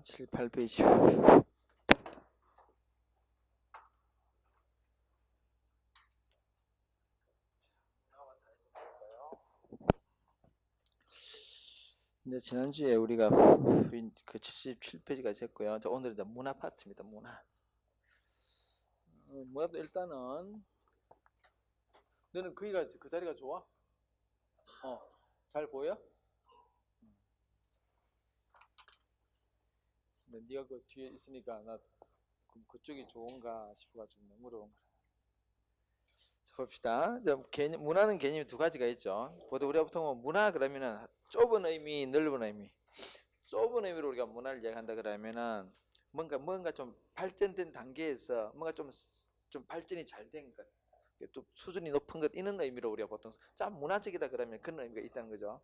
7, 8페이지. 이제 지난주에 우리가 그 77페이지까지 했고요. 오늘은 이제 문화 파트입니다. 문화도 일단은 너는 그 자리가 좋아? 잘 보여? 근데 네가 그 뒤에 있으니까 나 그쪽이 좋은가 싶어가지고 물어본 거야. 자, 봅시다. 문화는 개념이 두 가지가 있죠. 보통 우리가 보통 문화 그러면은 좁은 의미, 넓은 의미. 좁은 의미로 우리가 문화를 이야기한다 그러면은 뭔가 좀 발전된 단계에서 뭔가 좀 발전이 잘 된 것, 좀 수준이 높은 것, 이런 의미로 우리가 보통 참 문화적이다 그러면 그런 의미가 있다는 거죠.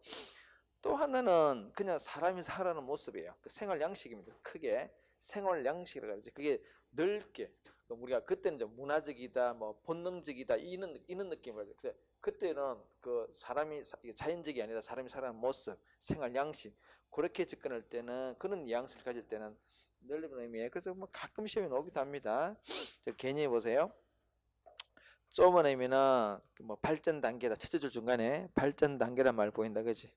또 하나는 그냥 사람이 살아가는 모습이에요. 그 생활 양식입니다. 크게 생활 양식이라고 하지. 그게 넓게 우리가 그때는 이제 문화적이다, 뭐 본능적이다 이런 느낌을 가지고, 그래 그때는 그 사람이 자연적이 아니라 사람이 살아가는 모습, 생활 양식, 그렇게 접근할 때는 그런 뉘앙스를 가질 때는 넓은 의미예요. 그래서 뭐 가끔 시험에 나오기도 합니다. 개념해 보세요. 좁은 의미는 뭐 발전 단계다. 첫째 줄 중간에 발전 단계란 말 보인다, 그지?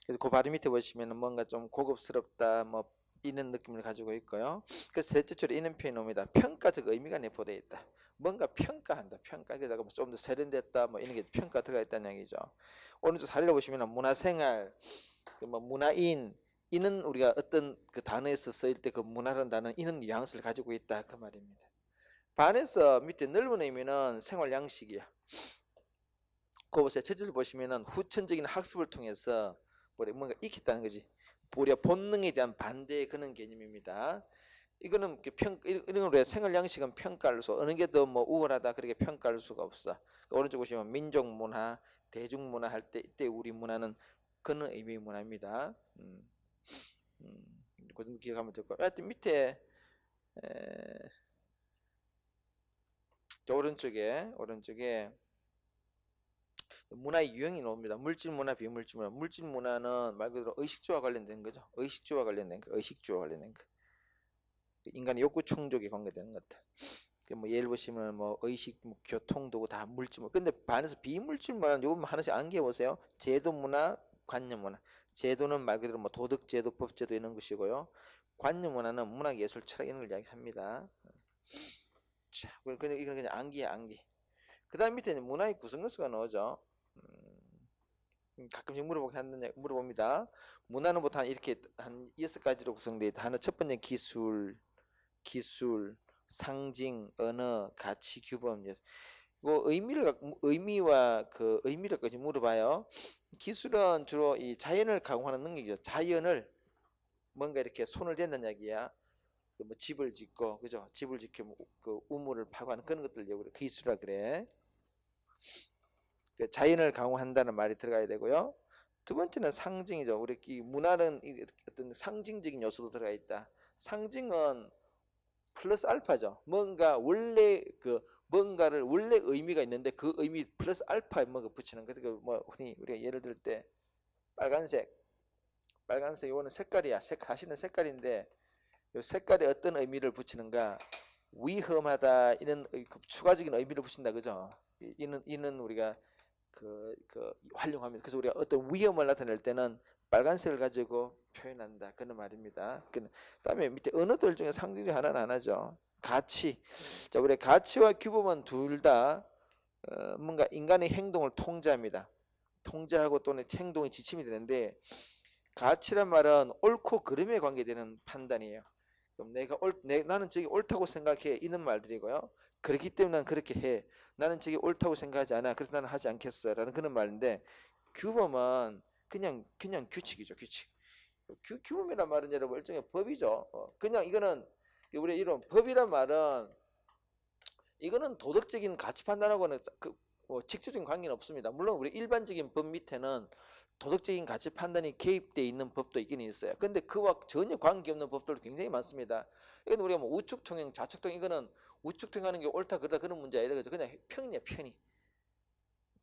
그래서 그 바로 밑에 보시면 뭔가 좀 고급스럽다, 뭐 이런 느낌을 가지고 있고요. 그래서 셋째 줄에 이런 표현이 옵니다. 평가적 의미가 내포되어 있다. 뭔가 평가한다. 평가. 그래서 좀 더 세련됐다, 뭐 이런 게 평가 들어가 있다는 얘기죠. 오른쪽 사례를 보시면 문화생활, 뭐 문화인, 이는 우리가 어떤 그 단어에서 쓰일 때 그 문화라는 단어는 이런 뉘앙스를 가지고 있다, 그 말입니다. 반에서 밑에 넓은 의미는 생활 양식이야. 그거 보세요. 첫째를 보시면은 후천적인 학습을 통해서 뭔가 익혔다는 거지. 우리가 본능에 대한 반대의 그런 개념입니다. 이거는 이런 거 생활 양식은 평가할 수, 어느 게 더 뭐 우월하다 그렇게 평가할 수가 없어. 오른쪽 보시면 민족 문화, 대중 문화 할 때 이때 우리 문화는 그런 의미의 문화입니다. 그 정도 기억하면 될 거예요. 하여튼 밑에 오른쪽에 문화의 유형이 나옵니다. 물질 문화, 비물질 문화. 물질 문화는 말 그대로 의식주와 관련된 거죠. 의식주와 관련된 거. 인간의 욕구 충족에 관계되는 것 같아. 뭐 예를 보시면 뭐 의식, 뭐 교통도구 다 물질 문화. 근데 반에서 비물질 문화는 요거 하나씩 암기해 보세요. 제도 문화, 관념 문화. 제도는 말 그대로 뭐 도덕 제도, 법 제도 이런 것이고요. 관념 문화는 문학, 예술, 철학 이런 걸 이야기합니다. 자, 근데 이건 그냥 암기. 그다음 밑에 문화의 구성요소가 나오죠. 가끔씩 물어봅니다. 문화는 보통 이렇게 한 6가지로 구성되어 있다. 하나, 첫 번째 기술, 상징, 언어, 가치, 규범. 뭐 의미와 그 의미를까지 물어봐요. 기술은 주로 이 자연을 가공하는 능력이죠. 자연을 뭔가 이렇게 손을 댄다는 이야기야. 뭐 집을 짓고, 그죠? 집을 짓고 그 우물을 파고 하는 그런 것들 우리 기술이라 그래. 자연을 강화한다는 말이 들어가야 되고요. 두 번째는 상징이죠. 우리 문화는 어떤 상징적인 요소도 들어가 있다. 상징은 플러스 알파죠. 뭔가를 원래 의미가 있는데 그 의미 플러스 알파에 뭔가 붙이는 거. 뭐 우리가 예를 들 때 빨간색 이거는 색깔이야. 사실은 색깔인데 이 색깔에 어떤 의미를 붙이는가? 위험하다 이런 추가적인 의미를 붙인다, 그죠? 이는 우리가 활용합니다. 그래서 우리가 어떤 위험을 나타낼 때는 빨간색을 가지고 표현한다, 그런 말입니다. 그다음에 밑에 언어들 중에 상징이 하나는 안 하죠. 가치. 자, 우리 가치와 규범은 둘 다 뭔가 인간의 행동을 통제합니다. 통제하고 또는 행동의 지침이 되는데, 가치란 말은 옳고 그름에 관계되는 판단이에요. 그럼 나는 저게 옳다고 생각해, 이런 말들이고요. 그렇기 때문에 난 그렇게 해. 나는 저게 옳다고 생각하지 않아. 그래서 나는 하지 않겠어. 라는 그런 말인데, 규범은 그냥 규칙이죠. 규칙. 규범이란 말은 여러분 일종의 법이죠. 그냥 이거는 우리 이런 법이란 말은 이거는 도덕적인 가치 판단하고는 직접적인 관계는 없습니다. 물론 우리 일반적인 법 밑에는 도덕적인 가치 판단이 개입되어 있는 법도 있긴 있어요. 근데 그와 전혀 관계없는 법들도 굉장히 많습니다. 이건 우리가 뭐 우측통행, 좌측통행, 이거는 우측통행하는 게 옳다 그러다 그런 문제 아니다. 그냥 편이야, 편이.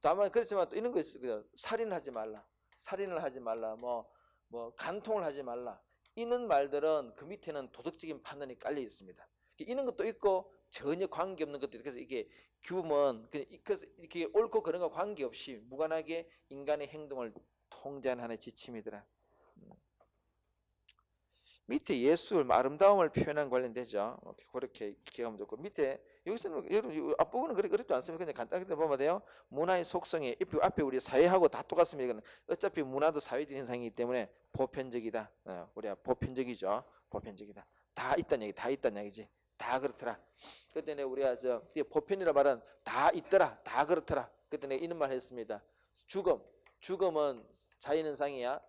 다만 그렇지만 또 이런 거 있어요. 살인을 하지 말라, 뭐 간통을 하지 말라, 이런 말들은 그 밑에는 도덕적인 판단이 깔려 있습니다. 이런 것도 있고 전혀 관계없는 것도 있고, 그래서 이게 규범은 그래서 이렇게 옳고 그런 거 관계없이 무관하게 인간의 행동을 통제하는 하나의 지침이더라. 밑에 예술, 아름다움을 표현한 관련되죠. 그렇게 기억하면 좋고, 밑에 여기서는 여러분 앞부분은 그렇게 어렵지 않습니다. 그냥 간단하게 보면 돼요. 문화의 속성이 앞에 우리 사회하고 다 똑같습니다. 이거는 어차피 문화도 사회적 현상이기 때문에 보편적이다. 우리가 보편적이죠. 보편적이다. 다 있다는 얘기, 다 있다는 얘기지. 다 그렇더라. 그때 우리가 보편이라 말은 다 있더라, 다 그렇더라. 그때 내가 이런 말 했습니다. 죽음은 자연현상이야.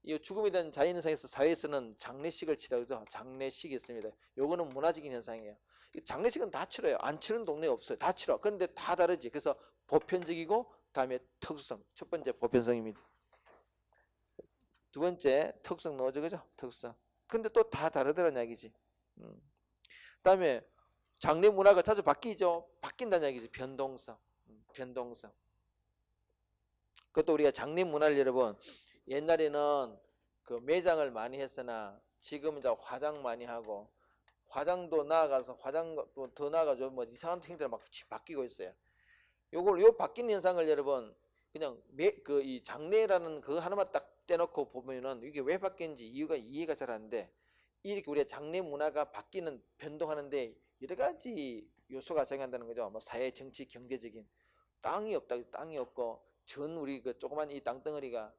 이 죽음에 대한 자연현상에서 사회에서는 장례식을 치르죠. 장례식이 있습니다. 요거는 문화적인 현상이에요. 장례식은 다 치러요. 안 치르는 동네 없어요. 다 치러. 그런데 다 다르지. 그래서 보편적이고 다음에 특수성. 첫 번째 보편성입니다. 두 번째 특성 넣어줘, 그죠? 특성. 근데 또 다 다르더라는 이야기지. 다음에 장례 문화가 자주 바뀌죠. 바뀐다는 이야기지. 변동성. 변동성. 그것도 우리가 장례 문화를 여러분 옛날에는 그 매장을 많이 했으나 지금 이제 화장 많이 하고, 화장도 나아가서 화장도 더 나아가죠. 뭐 이상한 행태가 막 바뀌고 있어요. 요 바뀐 현상을 여러분 그냥 이 장례라는 그 하나만 딱 떼놓고 보면은 이게 왜 바뀌는지 이해가 잘 안 돼. 이렇게 우리가 장례 문화가 바뀌는 변동하는데 여러 가지 요소가 작용한다는 거죠. 뭐 사회, 정치, 경제적인 땅이 없다, 땅이 없고 우리 그 조그만 이 땅덩어리가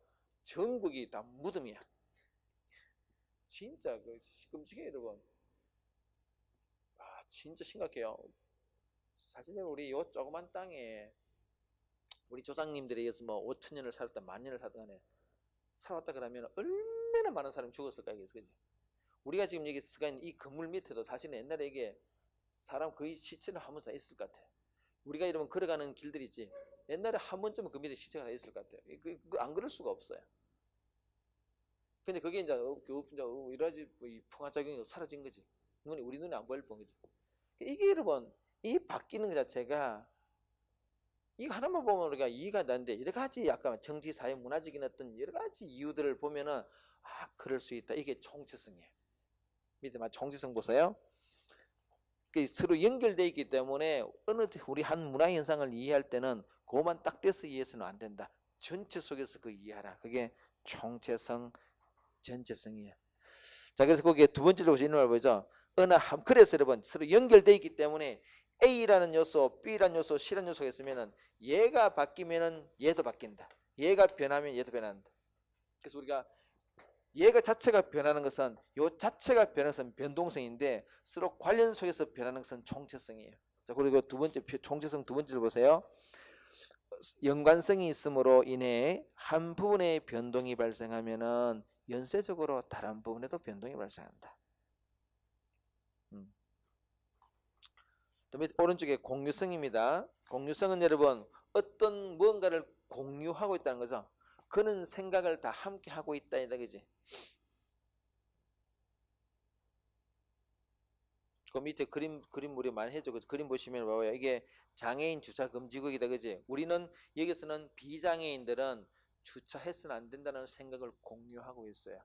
전국이 다 무덤이야. 진짜 그 시금치게 여러분. 진짜 심각해요. 사실 우리 요 조그만 땅에 우리 조상님들에 의해서 뭐 5,000년을 살았다, 10,000년을 살았다 간에 살았다 그러면 얼마나 많은 사람이 죽었을까 이게, 그지? 우리가 지금 여기 쓰는 이 건물 밑에도 사실은 옛날에 이게 사람 거의 시체를 한 번 다 있을 것 같아. 우리가 이러면 걸어가는 길들이지 옛날에 한 번쯤은 그 밑에 시체가 다 있을 것 같아요. 안 그럴 수가 없어요. 근데 그게 이제 이러지 이 풍화작용이 사라진 거지. 우리 눈에 안 보일 뿐 거지. 이게 여러분 이 바뀌는 것 자체가 이거 하나만 보면 우리가 이해가 안 되는데 여러 가지 약간 정치, 사회, 문화적인 어떤 여러 가지 이유들을 보면은 그럴 수 있다. 이게 총체성이에요. 밑에 총체성 보세요. 서로 연결되어 있기 때문에 우리 한 문화 현상을 이해할 때는 그것만 딱 떼서 이해해서는 안 된다. 전체 속에서 그 이해하라. 그게 총체성, 전체성이에요. 자, 그래서 거기에 두 번째로 보시는 걸 보죠. 그래서 여러분 서로 연결되어 있기 때문에 A라는 요소, B라는 요소, C라는 요소가 있으면은 얘가 바뀌면은 얘도 바뀐다. 얘가 변하면 얘도 변한다. 그래서 우리가 얘가 자체가 변하는 것은 요 자체가 변하는 것은 변동성인데 서로 관련 속에서 변하는 것은 총체성이에요. 자, 그리고 두 번째 총체성 두 번째를 보세요. 연관성이 있으므로 인해 한 부분의 변동이 발생하면은 연쇄적으로 다른 부분에도 변동이 발생한다. 오른쪽에 공유성입니다. 공유성은 여러분 어떤 무언가를 공유하고 있다는 거죠. 그는 생각을 다 함께 하고 있다 이거지. 그 밑에 그림 우리 많이 해줘. 그림 보시면 봐봐요. 이게 장애인 주차 금지구역이다, 그지? 우리는 여기서는 비장애인들은 주차해서는 안 된다는 생각을 공유하고 있어요.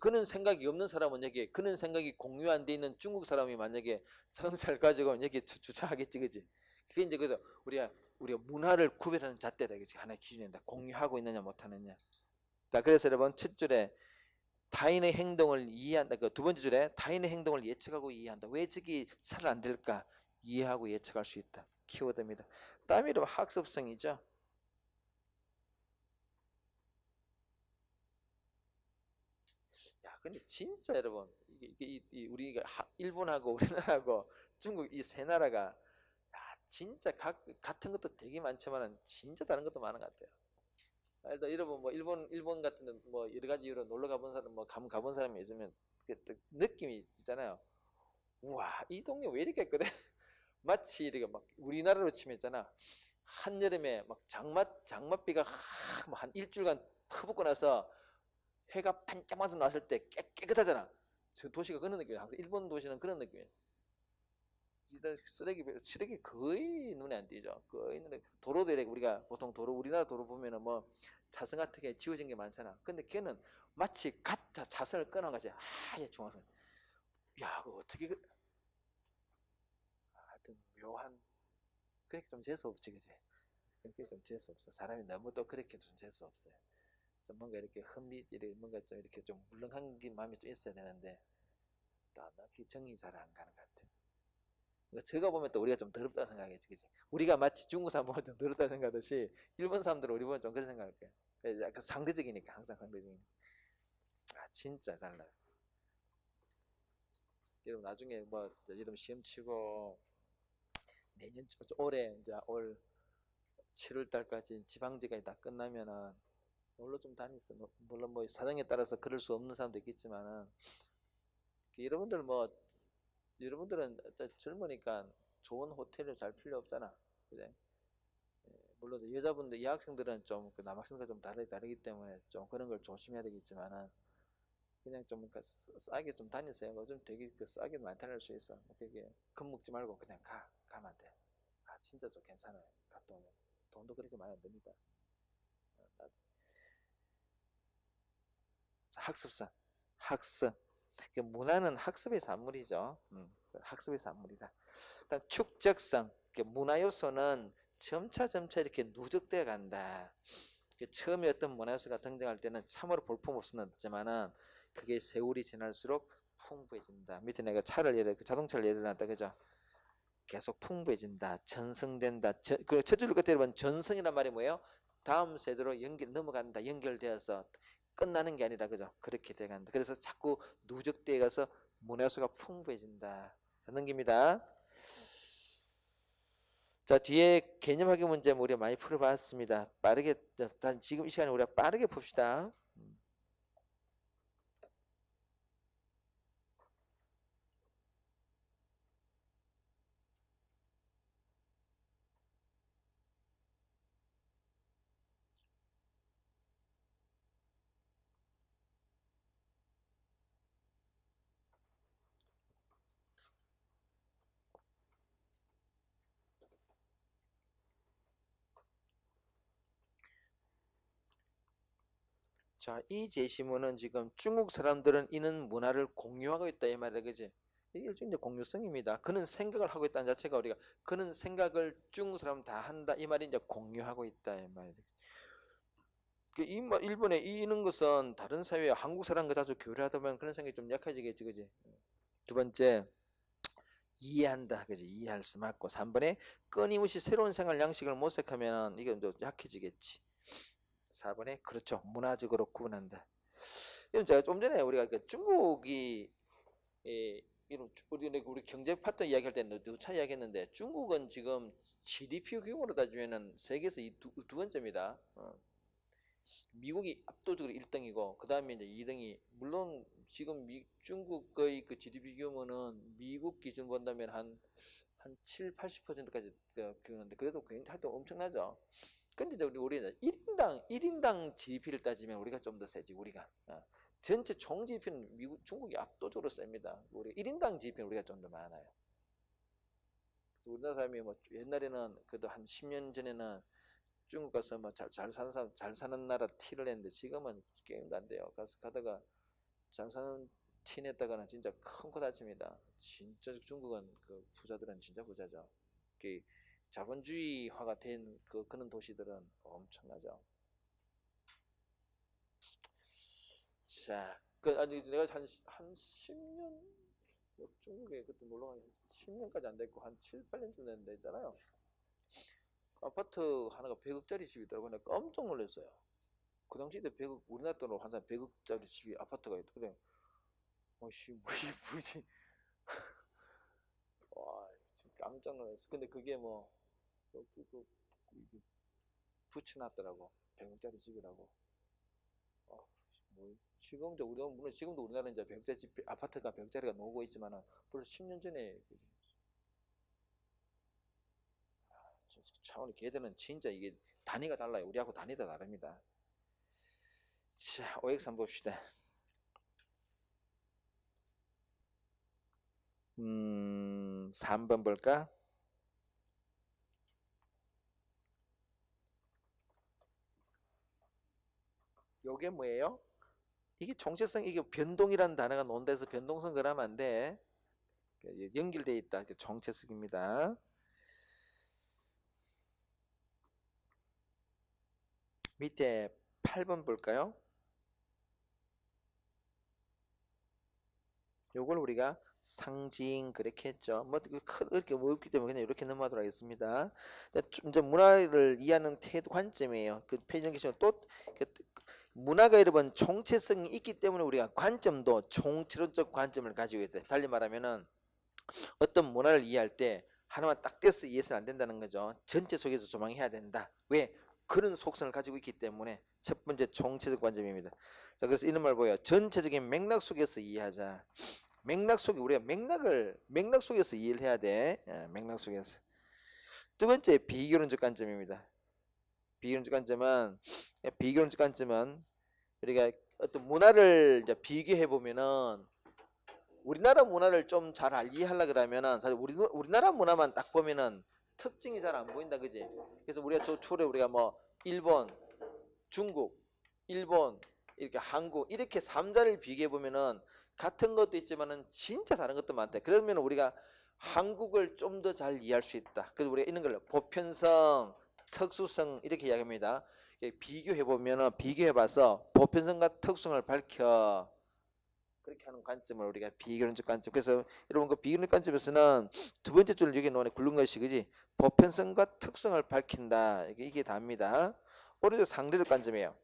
그는 생각이 없는 사람은 여기, 그는 생각이 공유 안 돼 있는 중국 사람이 만약에 자동차를 가지고 여기 주차하겠지, 그지? 그게 이제 그죠? 우리가 문화를 구별하는 잣대다, 그지? 하나의 기준이다. 공유하고 있느냐 못하느냐. 자, 그래서 여러분 첫 줄에 타인의 행동을 이해한다. 그 두 번째 줄에 타인의 행동을 예측하고 이해한다. 왜 저기 잘 안 될까? 이해하고 예측할 수 있다. 키워드입니다. 다음에 여러분 학습성이죠. 야, 근데 진짜 여러분 우리가 일본하고 우리나라하고 중국 이 세 나라가 진짜 같은 것도 되게 많지만 진짜 다른 것도 많은 것 같아요. 일단 여러분 뭐 일본 같은 데 뭐 여러 가지 이유로 놀러 가본 사람 뭐 가본 사람이 있으면 그 느낌이 있잖아요. 우와, 이 동네 왜 이렇게 했거든? 마치 이렇게 막 우리나라로 치면 있잖아. 한여름에 막 장맛비가 뭐 한 일주일간 터붓고 나서 해가 반짝반짝 났을 때 깨끗하잖아. 저 도시가 그런 느낌이야. 항상 일본 도시는 그런 느낌이에요. 쓰레기 거의 눈에 안 띄죠. 거의 눈에 도로도 이렇게 우리가 보통 도로 우리나라 도로 보면은 뭐 차선 같은 게 지워진 게 많잖아. 근데 걔는 마치 가짜 차선을 끊어가지 아예 중앙선. 야, 그거 어떻게 하여튼 묘한 그렇게 좀 재수 없지, 그지? 그렇게 좀 재수 없어. 사람이 너무 또 그렇게 좀 재수 없어요. 좀 뭔가 이렇게 흥미질이 뭔가 좀 이렇게 좀 물렁한 게 마음이 좀 있어야 되는데 딱히 정이 잘 안 가는 것 같아. 그러니까 제가 보면 또 우리가 좀 더럽다 생각하겠지, 그치? 우리가 마치 중국 사람 보면 좀 더럽다 생각하듯이 일본 사람들은 우리 보면 좀 그런 생각할 거야. 약간 상대적이니까 항상 상대적이니까. 아 진짜 달라요. 여러분 나중에 뭐 여러분 시험 치고 내년 올해 이제 올 7월 달까지 지방직까지 다 끝나면은 놀러 좀 다니세요. 물론 뭐 사정에 따라서 그럴 수 없는 사람도 있겠지만은 여러분들 뭐 여러분들은 젊으니까 좋은 호텔을 잘 필요 없잖아. 그래? 물론 여자분들 여학생들은 좀 그 남학생과 좀 다르기 때문에 좀 그런 걸 조심해야 되겠지만은 그냥 좀 그 싸게 좀 다니세요. 요즘 되게 그 싸게 많이 다닐 수 있어. 그게 겁먹지 말고 그냥 가면 돼. 아 진짜 좀 괜찮아요. 갔다 오면 돈도 그렇게 많이 안 듭니다. 학습상 학습 문화는 학습의 산물이죠. 학습의 산물이다. 일단 축적성 문화 요소는 점차 이렇게 누적돼 간다. 처음에 어떤 문화 요소가 등장할 때는 참으로 볼품없었지만은 그게 세월이 지날수록 풍부해진다. 밑에 내가 자동차를 예를 들었다, 그죠? 계속 풍부해진다, 전승된다. 그리고 첫 줄로 끝에 보면 전승이란 말이 뭐예요? 다음 세대로 넘어간다, 연결되어서 끝나는 게 아니라, 그죠? 그렇게 돼간다. 그래서 자꾸 누적되어 가서 문화 요소가 풍부해진다. 자, 넘깁니다. 자, 뒤에 개념 확인 문제 우리가 많이 풀어봤습니다. 빠르게, 지금 이 시간에 우리가 빠르게 봅시다. 자, 이 제시문은 지금 중국 사람들은 이는 문화를 공유하고 있다 이 말이야, 그지? 이게 일종의 공유성입니다. 그는 생각을 하고 있다는 자체가 우리가 그는 생각을 중국 사람 다 한다 이 말이 이제 공유하고 있다 이 말이야. 일본에 이는 것은 다른 사회에 한국 사람과 자주 교류하다 보면 그런 생각이 좀 약해지겠지, 그지? 두 번째 이해한다, 그지? 이해할 수 맞고 3번에 끊임없이 새로운 생활 양식을 모색하면 이건 좀 약해지겠지. 4번에 그렇죠. 문화적으로 구분한다. 이건 제가 좀 전에 우리가 중국이 이런 우리 경제 파트너 이야기할 때 누차 이야기했는데 중국은 지금 GDP 규모로 따지면은 세계에서 두 번째입니다. 미국이 압도적으로 1등이고 그 다음에 이제 2등이 물론 지금 중국의 그 GDP 규모는 미국 기준 본다면 한 7, 80%까지 규모인데 그래도 굉장히 엄청나죠. 근데 이제 우리는 1인당 GDP를 따지면 우리가 좀 더 세지, 우리가. 전체 총 GDP는 중국이 압도적으로 셉니다. 우리 1인당 GDP는 우리가 좀 더 많아요. 그래서 우리나라 사람이 뭐 옛날에는 그래도 한 10년 전에는 중국 가서 뭐 잘 사는 사람, 잘 사는 나라 티를 냈는데 지금은 게임도 안 돼요. 가서 가다가 잘 사는 티 냈다가는 진짜 큰 코 다칩니다. 진짜 중국은 그 부자들은 진짜 부자죠. 자본주의화가 된 그런 도시들은 엄청나죠. 자, 아니 내가 한 10년 중국에 그때 놀러 간 10년까지 안 됐고 한 7, 8년쯤 됐는데 있잖아요. 아파트 하나가 100억짜리 집이 있더라고. 내가 깜짝 놀랐어요. 그 당시에 100억, 우리나라 돈으로 한 100억짜리 집이 아파트가 있더 그래. 어씨, 뭐지? 와, 진짜 깜짝 놀랐어. 근데 그게 뭐, 붙여놨더라고. 100억짜리 집이라고. 어, 뭐, 우리가, 물론 지금도 우리나라는 이제 100억짜리 집, 아파트가 100억짜리가 나오고 있지만은 벌써 10년 전에 차원의 걔들은 진짜 이게 단위가 달라요. 우리하고 단위가 다릅니다. 자, OX 한번 봅시다. 3번 볼까? 요게 뭐예요? 이게 정체성, 이게 변동이라는 단어가 논다해서 변동성 그러면 안 돼. 연결되어 있다. 정체성입니다. 밑에 8번 볼까요? 요걸 우리가 상징 그렇게 했죠. 뭐 그렇게 어렵기 때문에 그냥 이렇게 넘어가도록 하겠습니다. 이제 문화를 이해하는 태도 관점이에요. 그 페이지 넘기시면 또 문화가 여러분 총체성이 있기 때문에 우리가 관점도 총체론적 관점을 가지고 있다. 달리 말하면은 어떤 문화를 이해할 때 하나만 딱 떼서 이해해서는 안 된다는 거죠. 전체 속에서 조망해야 된다. 왜? 그런 속성을 가지고 있기 때문에 첫 번째 총체적 관점입니다. 자, 그래서 이런 말 보여. 전체적인 맥락 속에서 이해하자. 맥락 속에 우리가 맥락 속에서 이해를 해야 돼. 맥락 속에서. 두 번째 비교론적 관점입니다. 비교론적 관점은 우리가 어떤 문화를 이제 비교해 보면은 우리나라 문화를 좀 잘 이해하려 그러면은 사실 우리나라 문화만 딱 보면은 특징이 잘 안 보인다, 그지? 그래서 우리가 저 초래 우리가 뭐 일본, 중국, 일본, 이렇게 한국 이렇게 3자를 비교해 보면은 같은 것도 있지만은 진짜 다른 것도 많다. 그러면 우리가 한국을 좀 더 잘 이해할 수 있다. 그래서 우리가 이런 걸 보편성, 특수성 이렇게 이야기합니다. 비교해 보면은 비교해 봐서 보편성과 특성을 밝혀. 그렇게 하는 관점을 우리가 비교론적 관점. 그래서 여러분 그 비교론적 관점에서는 두 번째 줄을 여기 놓에 굵은 것이 그지? 보편성과 특성을 밝힌다. 이게 답니다. 오른쪽 상대적 관점이에요.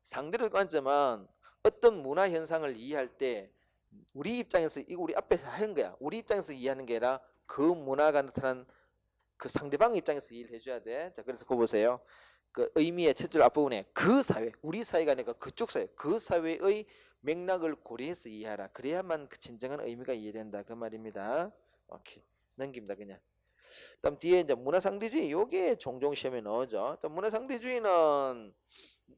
상대적 관점은 어떤 문화 현상을 이해할 때 우리 입장에서 이거 우리 앞에서 하는 거야. 우리 입장에서 이해하는 게 아니라 그 문화가 나타난 그 상대방 입장에서 이해를 해줘야 돼. 자, 그래서 그거 보세요. 그 의미의 첫 줄 앞부분에 그 사회, 우리 사회가 아니라 그쪽 사회, 그 사회의 맥락을 고려해서 이해하라. 그래야만 그 진정한 의미가 이해된다. 그 말입니다. 오케이. 넘깁니다, 그냥. 다음 뒤에 이제 문화상대주의, 요게 종종 시험에 나오죠. 문화상대주의는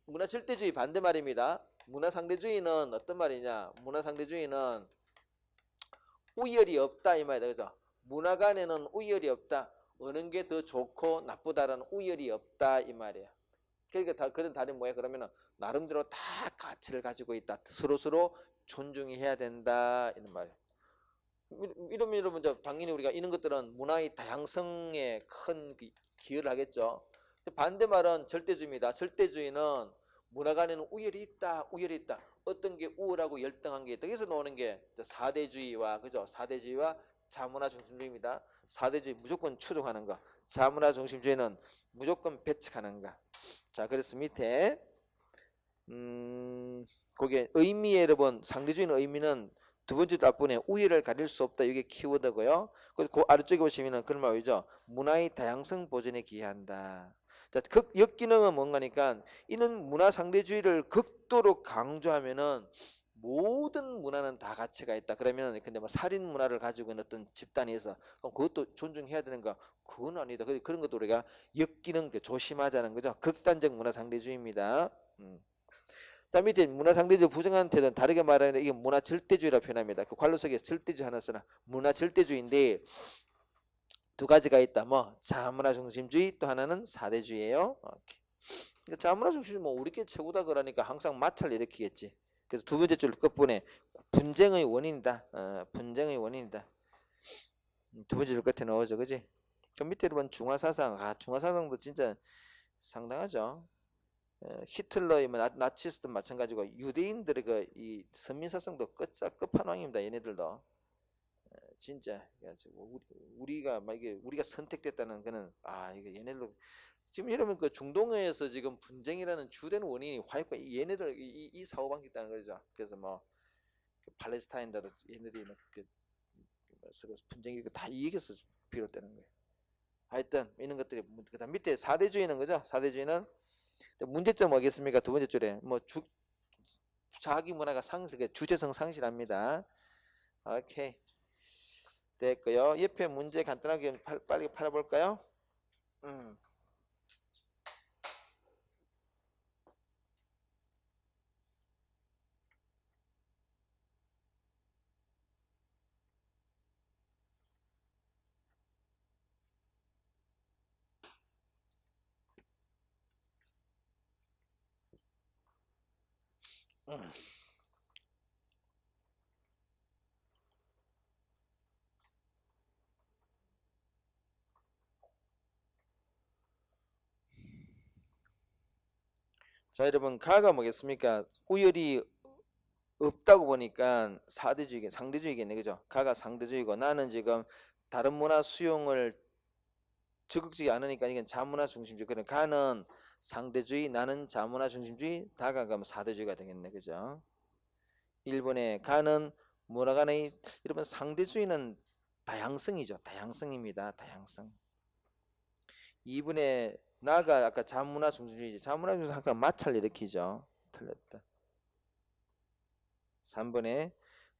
문화절대주의 반대 말입니다. 문화상대주의는 어떤 말이냐? 문화상대주의는 우열이 없다 이 말이다, 그죠? 문화 간에는 우열이 없다. 어느 게 더 좋고 나쁘다라는 우열이 없다 이 말이야. 그러니까 그런 다른 뭐야? 그러면은 나름대로 다 가치를 가지고 있다. 서로 존중해야 된다 이런 말이야. 이러면 여러분 당연히 우리가 이런 것들은 문화의 다양성에 큰 기여를 하겠죠. 반대 말은 절대주의입니다. 절대주의는 문화 간에는 우열이 있다. 어떤 게 우월하고 열등한 게 있다. 그래서 나오는 게 사대주의와 그죠? 사대주의와 자문화 중심주의입니다. 사대주의 무조건 추종하는 거. 자문화 중심주의는 무조건 배척하는 거. 자, 그래서 밑에 거기에 의미의 여러분 상대주의는 의미는 두 번째 앞부분에 우위를 가릴 수 없다. 이게 키워드고요. 그리고 그 아래쪽에 보시면은 그런 말이죠. 문화의 다양성 보존에 기여한다. 자, 역기능은 뭔가니까 이는 문화 상대주의를 극도로 강조하면은 모든 문화는 다 가치가 있다. 그러면 근데 뭐 살인 문화를 가지고 있는 어떤 집단이 있어. 그럼 그것도 존중해야 되는가? 그건 아니다. 그런 것도 우리가 역기능 조심하자는 거죠. 극단적 문화 상대주의입니다. 다음 밑에 문화 상대주의 부정하는 태도는 다르게 말하면 이게 문화 절대주의라고 표현합니다. 그 관로 속에 절대주의 하나 쓰나 문화 절대주의인데 두 가지가 있다. 뭐 자문화 중심주의 또 하나는 사대주의예요. 그러니까 자문화 중심주의 뭐 우리께 최고다 그러니까 항상 마찰을 일으키겠지. 그래서 두 번째 줄 끝부분에 분쟁의 원인이다. 분쟁의 원인이다. 두 번째 줄 끝에 넣어줘, 그지? 그 밑에 보면 중화사상. 중화사상도 진짜 상당하죠. 히틀러의 나치스트 마찬가지고 유대인들의 이 선민사상도 끝판왕입니다. 얘네들도 진짜 우리가 만약에 우리가 선택됐다는 거는 이거 얘네들 지금 여러분 그 중동에서 지금 분쟁이라는 주된 원인이 화해과 얘네들 이 사고방식 있다는 거죠. 그래서 뭐 팔레스타인다도 얘네들이 서로 분쟁이 다 이 얘기에서 비롯되는 거예요. 하여튼 이런 것들이 그다음 밑에 사대주의는 거죠. 사대주의는 문제점 뭐겠습니까? 두 번째 줄에 뭐 자기 문화가 주체성 상실합니다. 오케이 됐고요. 옆에 문제 간단하게 빨리 팔아볼까요? 자, 여러분, 가가 뭐겠습니까? 우열이 없다고 보니까 사대주의, 상대주의겠네, 그죠? 가가 상대주의고 나는 지금 다른 문화 수용을 적극적이 않으니까 이건 자문화 중심주의. 그럼 가는 상대주의, 나는 자문화 중심주의, 다가 그럼 사대주의가 되겠네, 그죠? 1번에 가는 문화 간의 여러분 상대주의는 다양성이죠. 다양성입니다. 다양성. 2번에 나가 아까 자문화 중심주의지. 자문화 중심주의 항상 마찰 일으키죠. 틀렸다. 3번에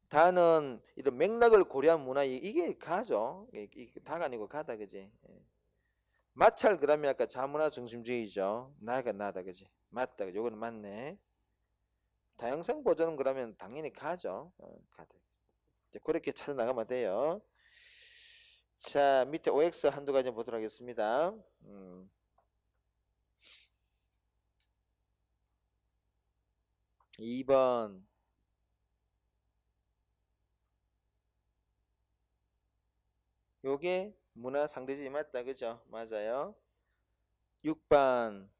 다는 이런 맥락을 고려한 문화 이게 가죠. 이게 다가 아니고 가다 그지. 마찰 그러면 아까 자문화 중심주의죠. 나가 나다 그지. 맞다. 요거는 맞네. 다양성 보존은 그러면 당연히 가죠. 가다. 이제 그렇게 찾아 나가면 돼요. 자, 밑에 OX 한두 가지 보도록 하겠습니다. 2번 요게 문화 상대주의 맞다 그죠? 맞아요. 6번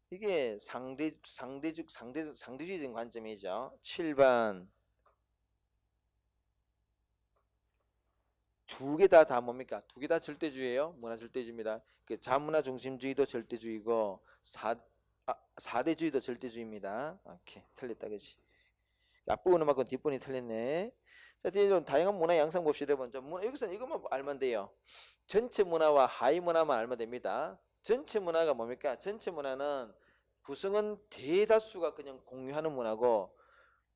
이게 상대주의적인 관점이죠. 7번 두 개 다 뭡니까? 두 개 다 절대주의예요. 문화 절대주의입니다. 그 자문화 중심주의도 절대주의고 사대주의도 절대주의입니다. 오케이, 틀렸다 그지? 앞부분은 맞고 뒷부분이 틀렸네. 자, 뒤에 좀 다양한 문화 양상 봅시다. 먼저 여기서는 이것만 알면 돼요. 전체 문화와 하위 문화만 알면 됩니다. 전체 문화가 뭡니까? 전체 문화는 구성은 대다수가 그냥 공유하는 문화고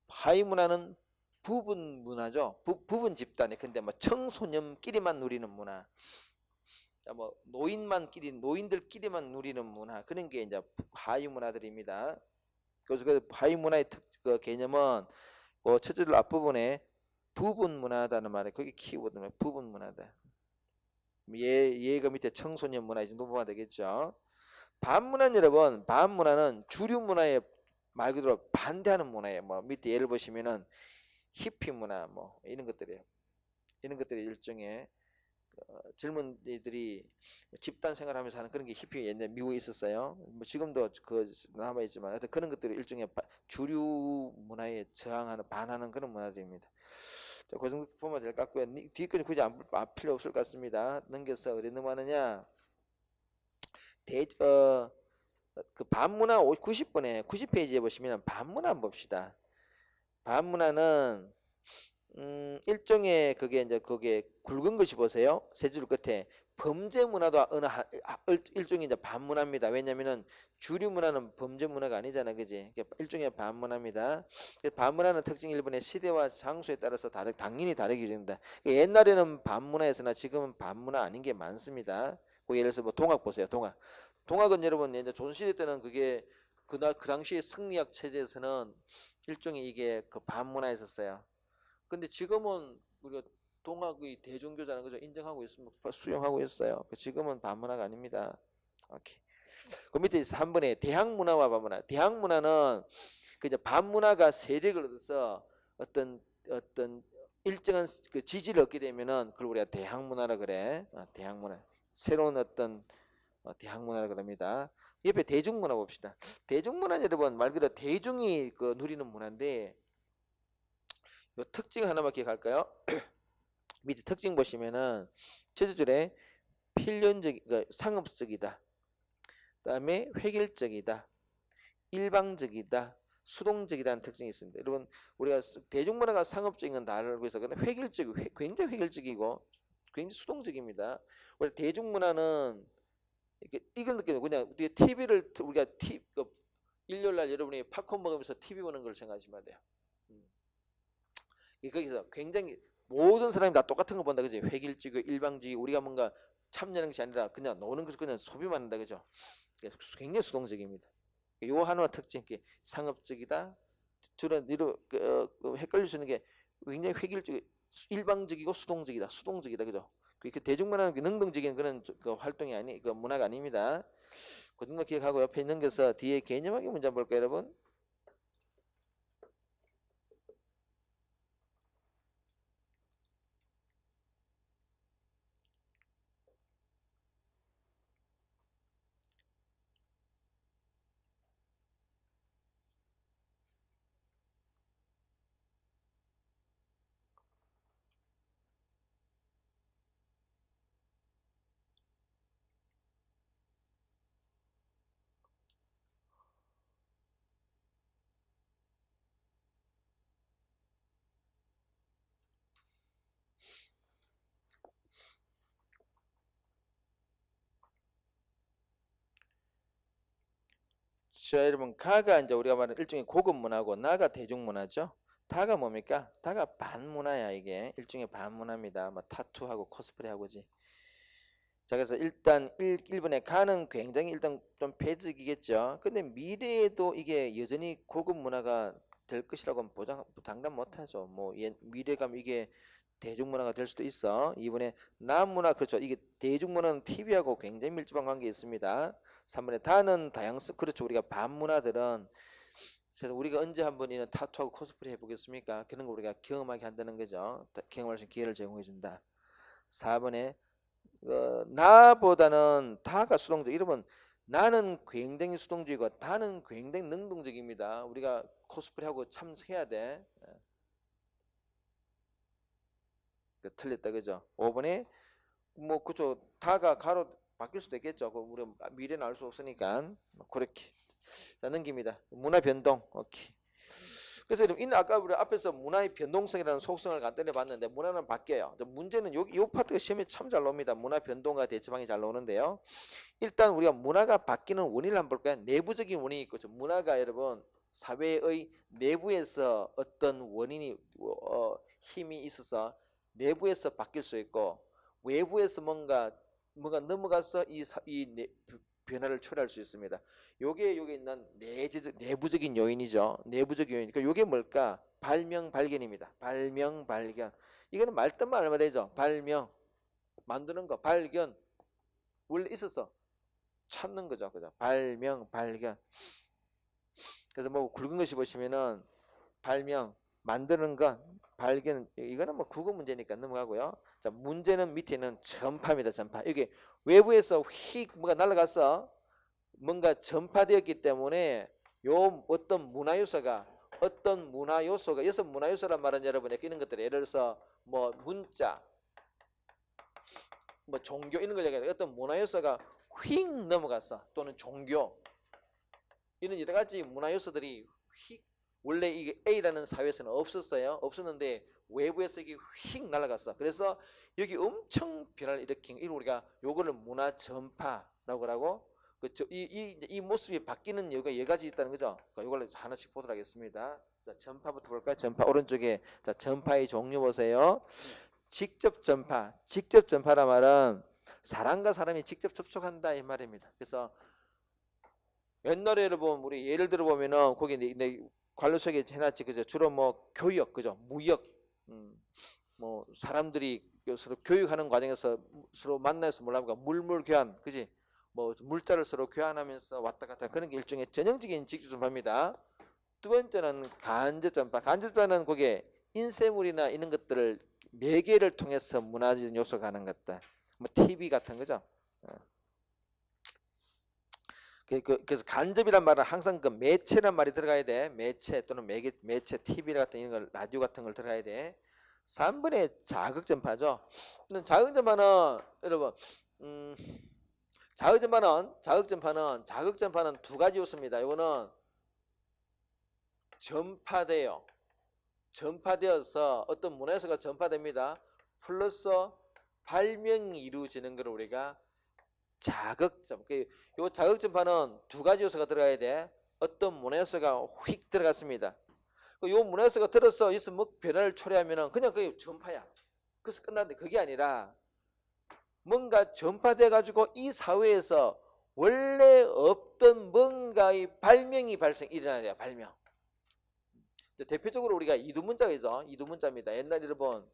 하위 문화는 부분 문화죠. 부분 집단이. 근데 뭐 청소년끼리만 누리는 문화. 자, 뭐 노인들끼리만 누리는 문화. 그런 게 이제 하위 문화들입니다. 그래서 그 하위 문화의 그 개념은 첫째 앞부분에 부분 문화다는 말에 거기 키워드는 부분 문화다. 얘가 밑에 청소년 문화 이제 노부가 되겠죠. 반문화는 여러분, 반문화는 주류 문화에 말 그대로 반대하는 문화예요. 뭐 밑에 예를 보시면은 히피 문화 뭐 이런 것들이에요. 이런 것들이 일종의 젊은이들이 집단 생활하면서 하는 그런 게 히피 옛날 미국에 있었어요. 뭐 지금도 그 남아 있지만 하여튼 그런 것들이 일종의 주류 문화에 저항하는 반하는 그런 문화들입니다. 자, 그 정도 보면 될 것 같고요. 뒤에 건 굳이 안 필요 없을 것 같습니다. 넘겨서 어디 넘어가느냐? 그 반문화 90번에 90페이지에 보시면 반문화 한번 봅시다. 반문화는 일종의 그게 이제 그게 굵은 것이 보세요. 세 줄 끝에 범죄 문화도 어느 일종의 이제 반문화입니다. 왜냐면은 주류 문화는 범죄 문화가 아니잖아, 그지? 일종의 반문화입니다. 반문화는 특징 1번의 시대와 장소에 따라서 당연히 다르게 됩니다. 옛날에는 반문화였으나 지금은 반문화 아닌 게 많습니다. 예를 들어서 뭐 동학 보세요, 동학. 동학은 여러분 이제 조선시대 때는 그게 그 당시의 승리학 체제에서는 일종의 이게 그 반문화였었어요. 근데 지금은 우리가 동학의 대종교자는 그죠? 인정하고 있으면 수용하고 있어요. 지금은 반문화가 아닙니다. 오케이. 그 밑에 3번에 대항문화와 반문화. 대항문화는 그 이제 반문화가 세력을 얻어서 어떤 일정한 그 지지를 얻게 되면은 그걸 우리가 대항문화라 그래. 대항문화. 새로운 어떤 대항문화라 그럽니다. 옆에 대중문화 봅시다. 대중문화는 여러분 말 그대로 대중이 그 누리는 문화인데 요 특징 하나만 기억할까요? 밑에 특징 보시면은 첫째 줄에 필연적, 그러니까 상업적이다. 그다음에 획일적이다. 일방적이다. 수동적이다는 특징이 있습니다. 여러분 우리가 대중문화가 상업적인 건 다 알고 있어. 근데 굉장히 획일적이고 굉장히 수동적입니다. 우리 대중문화는 이걸 느끼는 그냥 우리가 TV를 우리가 일요일 날 여러분이 팝콘 먹으면서 TV 보는 걸 생각하시면 돼요. 거기서 굉장히 모든 사람이 다 똑같은 거 본다 그지? 획일적이고 일방적이고 우리가 뭔가 참여하는 것이 아니라 그냥 노는 것을 그냥 소비만 한다 그죠? 굉장히 수동적입니다. 요 하나의 특징, 상업적이다. 저런 헷갈릴 수 있는 게 굉장히 획일적, 일방적이고 수동적이다 그죠? 그 대중문화는 능동적인 그런 그 활동이 그 문화가 아닙니다. 그 정도 기억하고 옆에 넘겨서 뒤에 개념하기 문제 한번 볼까요, 여러분? 자, 여러분, 가가 이제 우리가 말하는 일종의 고급 문화고 나가 대중 문화죠. 다가 뭡니까? 다가 반문화야. 이게 일종의 반문화입니다. 뭐 타투하고 코스프레하고지. 자, 그래서 일단 1번에 가는 굉장히 일단 좀 배적이겠죠. 근데 미래에도 이게 여전히 고급 문화가 될 것이라고는 장담 못하죠. 뭐 미래가 이게 대중문화가 될 수도 있어. 이번에 남문화, 그렇죠. 이게 대중문화는 TV하고 굉장히 밀접한 관계가 있습니다. 3번에 다는 다양성, 그렇죠. 우리가 반문화들은, 그래서 우리가 언제 한번 이런 타투하고 코스프레 해보겠습니까? 그런 거 우리가 경험하게 한다는 거죠. 경험할 수 있는 기회를 제공해 준다. 4번에 나보다는 다가 수동적. 이러면 나는 굉장히 수동적이고 다는 굉장히 능동적입니다. 우리가 코스프레하고 참석해야 돼. 틀렸다, 그죠? 5번에 뭐 그죠, 다가 가로 바뀔 수도 있겠죠. 그 우리 미래는 알 수 없으니까 뭐 그렇게. 자, 넘깁니다. 문화 변동. 오케이. 그래서 이는 아까 우리 앞에서 문화의 변동성이라는 속성을 간단히 봤는데 문화는 바뀌어요. 문제는 여기 이 파트가 시험에 참 잘 나옵니다. 문화 변동과 대처방이 잘 나오는데요. 일단 우리가 문화가 바뀌는 원인을 한번 볼까요? 내부적인 원인이 있고, 문화가 여러분 사회의 내부에서 어떤 원인이 힘이 있어서 내부에서 바뀔 수 있고, 외부에서 뭔가 넘어가서 이 변화를 초래할 수 있습니다. 요게 있는 내부적인 요인이죠. 내부적인 요인. 그러니까 요게 뭘까? 발명 발견입니다. 발명 발견. 이거는 말뜻만 알면 되죠. 발명 만드는 거, 발견 원래 있었어. 찾는 거죠. 그죠? 발명 발견. 그래서 뭐 굵은 것이 보시면은 발명 만드는 것, 발견, 이거는 뭐 국어 문제니까 넘어가고요. 자, 문제는 밑에는 전파입니다. 전파. 이게 외부에서 휙 뭐가 날아가서 뭔가 전파되었기 때문에 요 어떤 문화 요소가 여섯 문화 요소란 말은 여러분이 끼는 것들, 예를 들어서 뭐 문자, 뭐 종교 이런 걸 얘기해요. 어떤 문화 요소가 휙 넘어갔어. 또는 종교, 이런 여러 가지 문화 요소들이 휙, 원래 이게 A라는 사회에서는 없었는데 외부에서 이게 휙 날아갔어. 그래서 여기 엄청 변화를 일으킨, 이걸 우리가 요거를 문화 전파라고 하고, 이 모습이 바뀌는 이유가 여러 가지 있다는 거죠. 이걸 하나씩 보도록 하겠습니다. 자, 전파부터 볼까요? 전파 오른쪽에. 자, 전파의 종류 보세요. 직접 전파. 직접 전파란 말은 사람과 사람이 직접 접촉한다 이 말입니다. 그래서 옛날에 여러분 우리 예를 들어 보면은 거기 내 관료석에 해놨지, 그죠? 주로 뭐 교역, 그죠? 무역, 뭐 사람들이 서로 교육하는 과정에서 서로 만나서 뭐라고 물물 교환, 그지? 뭐 물자를 서로 교환하면서 왔다 갔다, 그런 게 일종의 전형적인 직접 전파입니다. 두 번째는 간접 전파. 간접 전파는 거기에 인쇄물이나 이런 것들을 매개를 통해서 문화적인 요소가 하는 것들, 뭐 TV 같은 거죠. 그래서 간접이란 말은 항상 그 매체란 말이 들어가야 돼. 매체 또는 매체 TV 같은 이런 걸, 라디오 같은 걸 들어가야 돼. 3번에 자극전파죠. 자극전파는 여러분 자극전파는 두 가지 요소입니다. 이거는 전파되어서 어떤 문화에서가 전파됩니다. 플러스 발명이 이루어지는 걸 우리가 자극전. 요 자극전파는 두 가지 요소가 들어가야 돼. 어떤 문화 요소가 휙 들어갔습니다. 요 문화 요소가 들어서 여기서 뭐 변화를 초래하면은 그냥 그게 전파야. 그래서 끝났는데, 그게 아니라 뭔가 전파돼 가지고 이 사회에서 원래 없던 뭔가의 발명이 일어나야 돼요. 발명. 대표적으로 우리가 이두문자이죠. 이두문자입니다. 옛날 여러분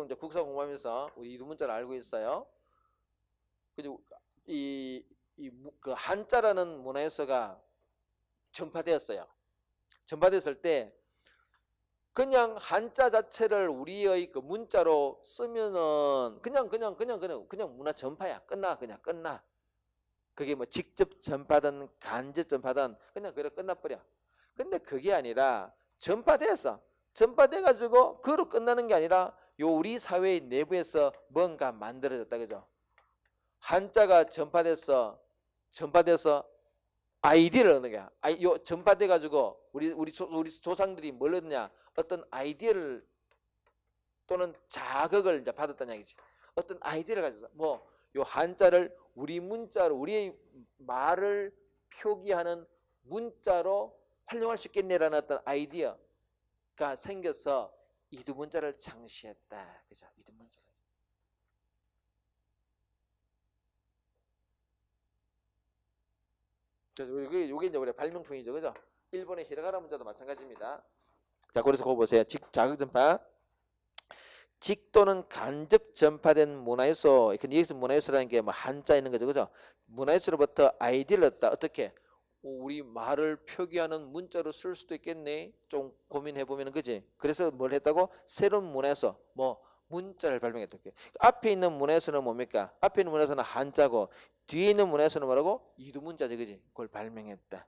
이제 국사 공부하면서 우리 이두문자를 알고 있어요. 그리고 이 그 한자라는 문화 요소가 전파되었어요. 전파됐을 때 그냥 한자 자체를 우리의 그 문자로 쓰면은 그냥 문화 전파야. 끝나. 그게 뭐 직접 전파든 간접 전파든 그냥 그래 끝나버려. 근데 그게 아니라 전파돼서 전파돼가지고 그로 끝나는 게 아니라 요 우리 사회의 내부에서 뭔가 만들어졌다 그죠? 한자가 전파돼서 아이디어를 얻는 거야. 요 전파돼가지고 우리 조상들이 뭘 얻느냐? 어떤 아이디어를 또는 자극을 이제 받았다는 얘기지. 어떤 아이디어를 가져서 뭐 요 한자를 우리 문자로 우리의 말을 표기하는 문자로 활용할 수 있겠네라는 어떤 아이디어가 생겨서 이두문자를 창시했다. 그죠? 이두문자. 요게 이제 우리 발명품이죠. 그죠? 일본의 히라가나 문자도 마찬가지입니다. 자, 그래서 그거 보세요. 자극전파. 직 또는 간접 전파된 문화요소. 여기서 문화요소라는 게 뭐 한자 있는 거죠. 그죠? 문화요소로부터 아이디어를 얻다. 어떻게? 우리 말을 표기하는 문자로 쓸 수도 있겠네. 좀 고민해 보면은 그지? 그래서 뭘 했다고? 새로운 문화요소. 뭐 문자를 발명했다. 앞에 있는 문화요소는 뭡니까? 앞에 있는 문화요소는 한자고 뒤에 있는 문화요소는 뭐라고? 이두문자지. 그지? 그걸 발명했다.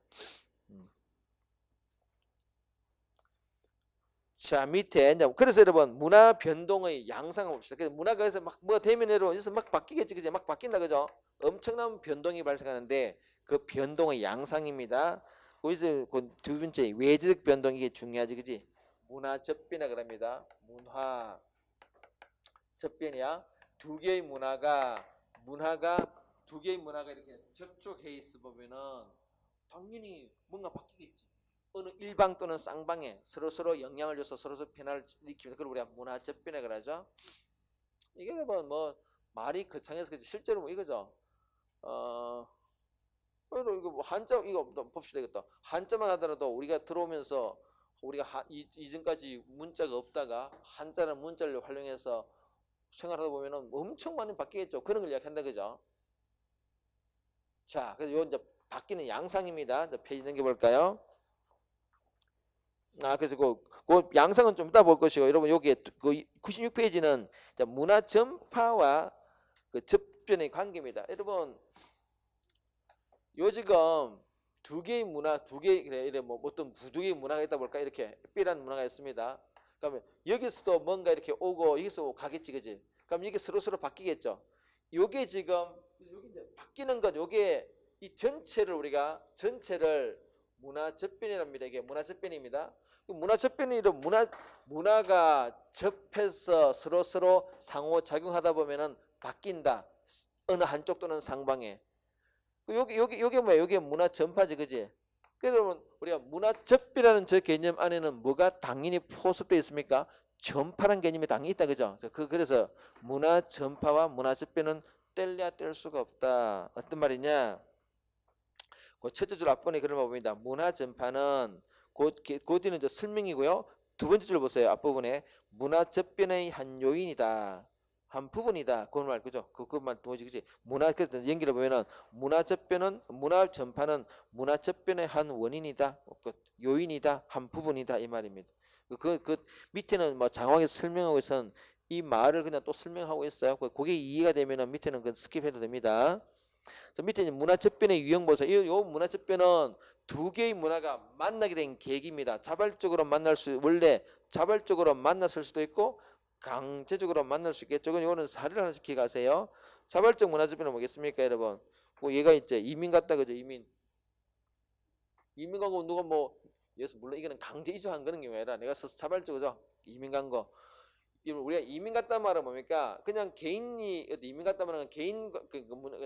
자, 밑에 이제 그래서 여러분 문화 변동의 양상을 봅시다. 그래서 문화가 그래서 막 뭐 대면으로 여기서 막 바뀌겠지, 그지? 막 바뀐다, 그죠? 엄청난 변동이 발생하는데 그 변동의 양상입니다. 거기서 두 번째 외재적 변동 이게 중요하지, 그지? 문화 접변이라 그럽니다. 문화 접변이야. 두 개의 문화가 이렇게 접촉해 있어 보면은 당연히 뭔가 바뀌겠지. 어느 일방 또는 쌍방에 서로 영향을 줘서 서로 변화를 일으킵니다. 그걸 우리가 문화 접변이라고 그러죠. 이게 뭐 말이 거창해서 그렇지 실제로 뭐 이거죠. 그래도 이거 뭐 한자 이거 봅시다. 이것도 한자만 하더라도 우리가 들어오면서 우리가 이전까지 문자가 없다가 한자는 문자를 활용해서 생활하다 보면은 엄청 많이 바뀌겠죠. 그런 걸 이야기한다, 그죠? 자, 그래서 요 이제 바뀌는 양상입니다. 이제 페이지 넘겨볼까요? 그래서 그 양상은 좀 이따 볼 것이고, 여러분 여기 그 96페이지는 문화 전파와 그 접변의 관계입니다. 여러분 요 지금 두 개의 문화, 그래 뭐 어떤 두 개의 문화가 있다 볼까? 이렇게 삐란 문화가 있습니다. 그러면 여기서도 뭔가 이렇게 오고 여기서 가겠지, 그지? 그럼 이게 서로 바뀌겠죠. 요게 지금 여기 이제 바뀌는 건 요게 이 전체를 문화 접변이랍니다. 이게 문화 접변입니다. 문화 접변이로 문화가 접해서 서로 상호작용하다 보면은 바뀐다. 어느 한쪽 또는 상방에. 요게 뭐야? 요게 문화 전파지, 그지? 그러면 우리가 문화 접변이라는 저 개념 안에는 뭐가 당연히 포섭되어 있습니까? 전파라는 개념이 당연히 있다, 그죠? 그래서 문화 전파와 문화 접변은 뗄래야 뗄 수가 없다. 어떤 말이냐? 그 첫째 줄 앞부분에 그런 말 봅니다. 문화 전파는 그 뒤는 이제 설명이고요. 두 번째 줄 보세요. 앞부분에 문화 접변의 한 요인이다. 한 부분이다. 그건 말 그죠? 그것만 도무지, 그지? 그래서 연기를 보면은 문화 전파는 문화 접변의 한 원인이다. 요인이다. 한 부분이다. 이 말입니다. 그 밑에는 뭐 장황하게 설명하고 있어는 이 말을 그냥 또 설명하고 있어요. 그게 이해가 되면은 밑에는 그 스킵해도 됩니다. 밑에 문화 접변의 유형 보세요. 이 문화 접변은 두 개의 문화가 만나게 된 계기입니다. 원래 자발적으로 만났을 수도 있고 강제적으로 만날 수 있겠죠. 이거는 사례를 하나씩 기억하세요. 자발적 문화 접변은 뭐겠습니까, 여러분? 얘가 이제 이민 갔다, 그죠? 이민 가고 누가 물론 이거는 강제 이주한 거는 경우가 아니라 내가 자발적으로 이민 간 거. 우리가 이민 갔다 말은 뭡니까? 그냥 개인이 이민 갔다 말은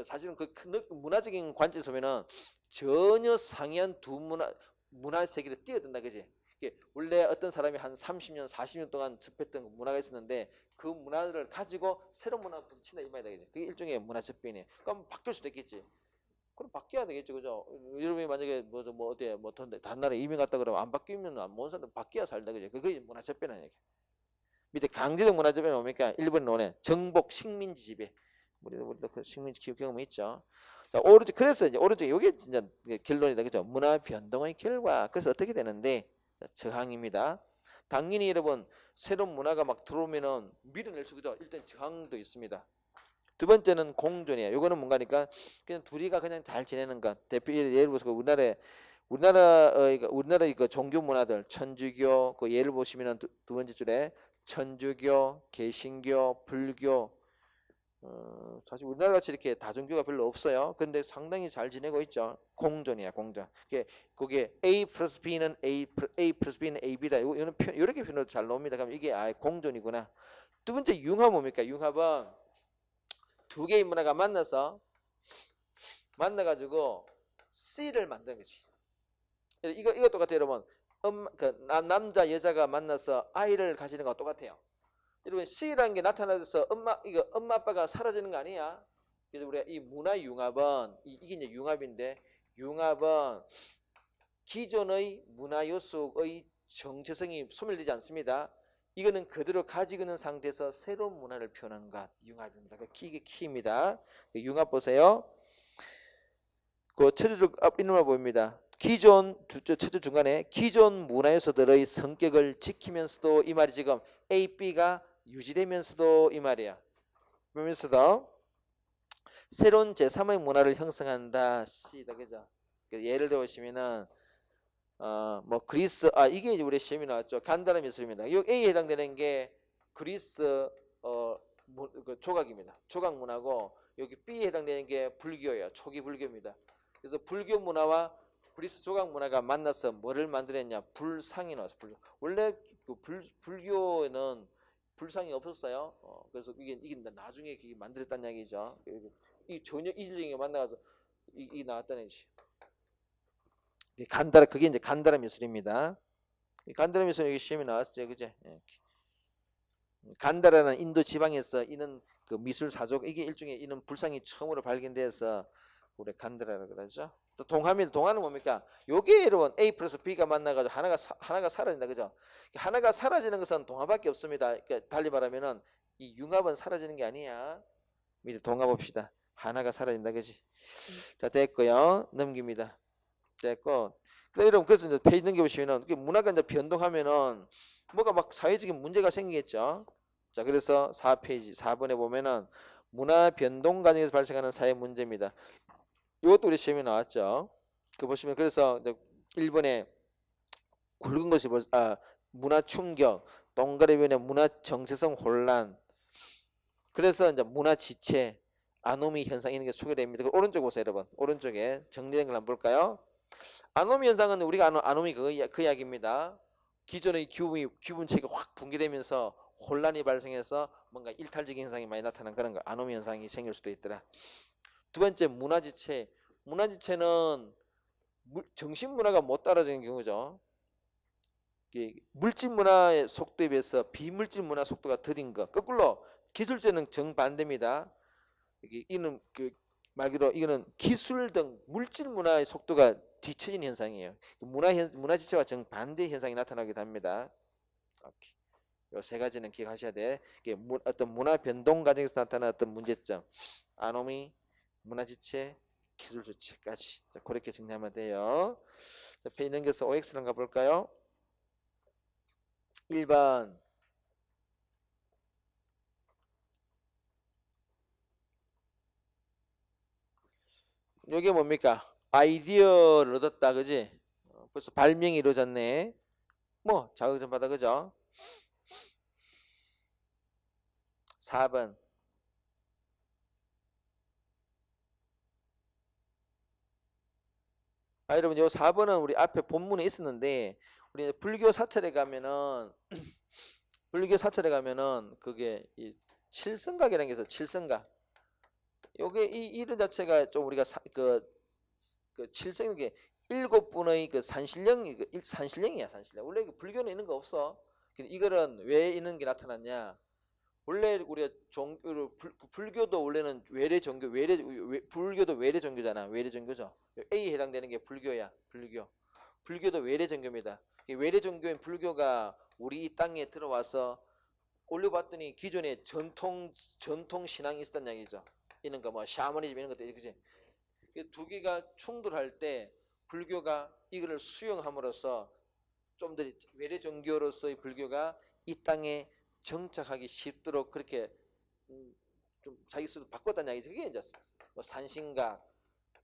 사실은 그 문화적인 관점에서 보면은 전혀 상이한 두 문화 세계를 뛰어든다, 그지? 원래 어떤 사람이 한 30년, 40년 동안 접했던 문화가 있었는데 그 문화를 가지고 새로운 문화를 붙인다 이 말이다, 그지? 그게 일종의 문화 접변이에요. 그럼 바뀔 수도 있겠지. 그럼 바뀌어야 되겠죠, 그죠? 여러분이 만약에 다른 나라에 이민 갔다 그러면 안 바뀌면 안 모는 사람 바뀌어야 살다, 그죠? 그게 문화 접변이라는 얘기. 밑에 강제적 문화 접변이 뭡니까? 일본 논에 정복 식민지 지배. 우리도 그 식민지 경험이 있죠. 자, 오른쪽, 그래서 이제 오른쪽 이게 진짜 결론이다, 그죠? 문화 변동의 결과. 그래서 어떻게 되는데, 자, 저항입니다. 당연히 여러분 새로운 문화가 막 들어오면은 밀어낼 수 있죠. 일단 저항도 있습니다. 두 번째는 공존이에요. 요거는 뭔가니까 그냥 둘이가 그냥 잘 지내는 것. 대표 예를 들어서 우리나라의 그 종교 문화들 천주교 그 예를 보시면은 두 번째 줄에 천주교, 개신교, 불교 사실 우리나라 같이 이렇게 다종교가 별로 없어요. 근데 상당히 잘 지내고 있죠. 공존이야, 공존. 그게 A 플러스 B는 A 플러스 B는 AB다. 이거는 이렇게 표현도 잘 나옵니다. 그럼 이게 공존이구나. 두 번째 융합 뭡니까? 융합은 두 개의 문화가 만나가지고 C를 만든 거지. 이거 똑같아요, 여러분. 남자 여자가 만나서 아이를 가지는 거와 똑같아요. 여러분 C라는 게 나타나서 엄마 아빠가 사라지는 거 아니야? 그래서 우리가 이 문화 융합은 이게 이제 융합인데 융합은 기존의 문화 요소의 정체성이 소멸되지 않습니다. 이거는 그대로 가지고 있는 상태에서 새로운 문화를 표현한 것 융합입니다. 이게 키입니다. 융합 보세요. 그 첫째 앞 있는 보입니다. 첫째 중간에 기존 문화 요소들의 성격을 지키면서도 이 말이 지금 A, B가 유지되면서도 이 말이야. 그러면서도 새로운 제3의 문화를 형성한다. C다, 그죠? 예를 들어 보시면은 뭐 그리스 이게 우리 시험이 나왔죠. 간단한 미술입니다. 이 A에 해당되는 게 그리스 그 조각입니다. 조각 문화고 여기 B에 해당되는 게 불교예요. 초기 불교입니다. 그래서 불교 문화와 그리스 조각 문화가 만나서 뭐를 만들었냐? 불상이 나왔어요. 원래 그 불교에는 불상이 없었어요. 그래서 이게 나중에 만들었다는 얘기죠. 이 전혀 이질적인 게 만나가지고 이 나왔다는 얘기지. 그게 이제 간다라 미술입니다. 간다라 미술 여기 시험에 나왔죠, 그제? 간다라는 인도 지방에서 이는 그 미술 사족 이게 일종의 이는 불상이 처음으로 발견돼서 우리 간다라라고 그러죠. 또 동화는 뭡니까? 요게 여러분 A 플러스 B가 만나가지고 하나가 사라진다, 그죠? 하나가 사라지는 것은 동화밖에 없습니다. 그러니까 달리 말하면은 이 융합은 사라지는 게 아니야. 밑에 동화 봅시다. 하나가 사라진다, 그지? 자, 됐고요. 넘깁니다. 됐고. 여러분 그래서 이제 페이지 넘겨보시면은 문화가 이제 변동하면은 뭐가 막 사회적인 문제가 생기겠죠. 자, 그래서 4페이지 4번에 보면은 문화 변동 과정에서 발생하는 사회 문제입니다. 이것도 우리 시험에 나왔죠. 그 보시면 그래서 이제 1번에 굵은 것이 문화 충격, 동그라미의 문화 정체성 혼란. 그래서 이제 문화 지체, 아노미 현상 이런 게 소개됩니다. 오른쪽 보세요, 여러분. 오른쪽에 정리된 걸 한번 볼까요? 아노미 현상은 우리가 아는 아노미 그 이야기입니다. 기존의 기분체가 확 붕괴되면서 혼란이 발생해서 뭔가 일탈적인 현상이 많이 나타난 그런 거 아노미 현상이 생길 수도 있더라. 두 번째 문화지체. 문화지체는 정신 문화가 못 따라주는 경우죠. 물질 문화의 속도에 비해서 비물질 문화 속도가 더딘 거. 거꾸로 기술제는 정반대입니다. 이는 말 그대로 이거는 기술 등 물질 문화의 속도가 뒤처진 현상이에요. 문화 지체와 정반대 현상이 나타나기도 합니다. 이 세 가지는 기억하셔야 돼. 이게 어떤 문화 변동 과정에서 나타나는 어떤 문제점, 아노미, 문화 지체, 기술 주체까지. 자, 그렇게 정리하면 돼요. 자, 페이지 넘겨서 OX를 한번 가볼까요? 1번. 이게 뭡니까? 아이디어를 얻었다, 그지? 벌써 발명이 이루어졌네. 뭐 자극 받아, 그죠? 4번. 여러분 요 4번은 우리 앞에 본문에 있었는데 우리 불교 사찰에 가면은 그게 이 칠성각이라는 게 있어요. 칠성각. 요게 이 이름 자체가 좀 우리가 그 칠성이 일곱 분의 그 산신령이야. 산신령. 원래 불교는 있는 거 없어. 이거는 왜 있는 게 나타났냐? 원래 우리가 불교도 원래는 외래 종교, 불교도 외래 종교잖아. 외래 종교죠. A에 해당되는 게 불교야. 불교도 외래 종교입니다. 외래 종교인 불교가 우리 이 땅에 들어와서 올려봤더니 기존에 전통 신앙이 있었단 얘기죠. 이런 거 뭐 샤머니즘 이런 것들, 그지? 두 개가 충돌할 때 불교가 이거를 수용함으로써 좀 더 외래 종교로서의 불교가 이 땅에 정착하기 쉽도록 그렇게 좀 자기 스스로 바꿨다는 이야기죠. 그게 이제 뭐 산신각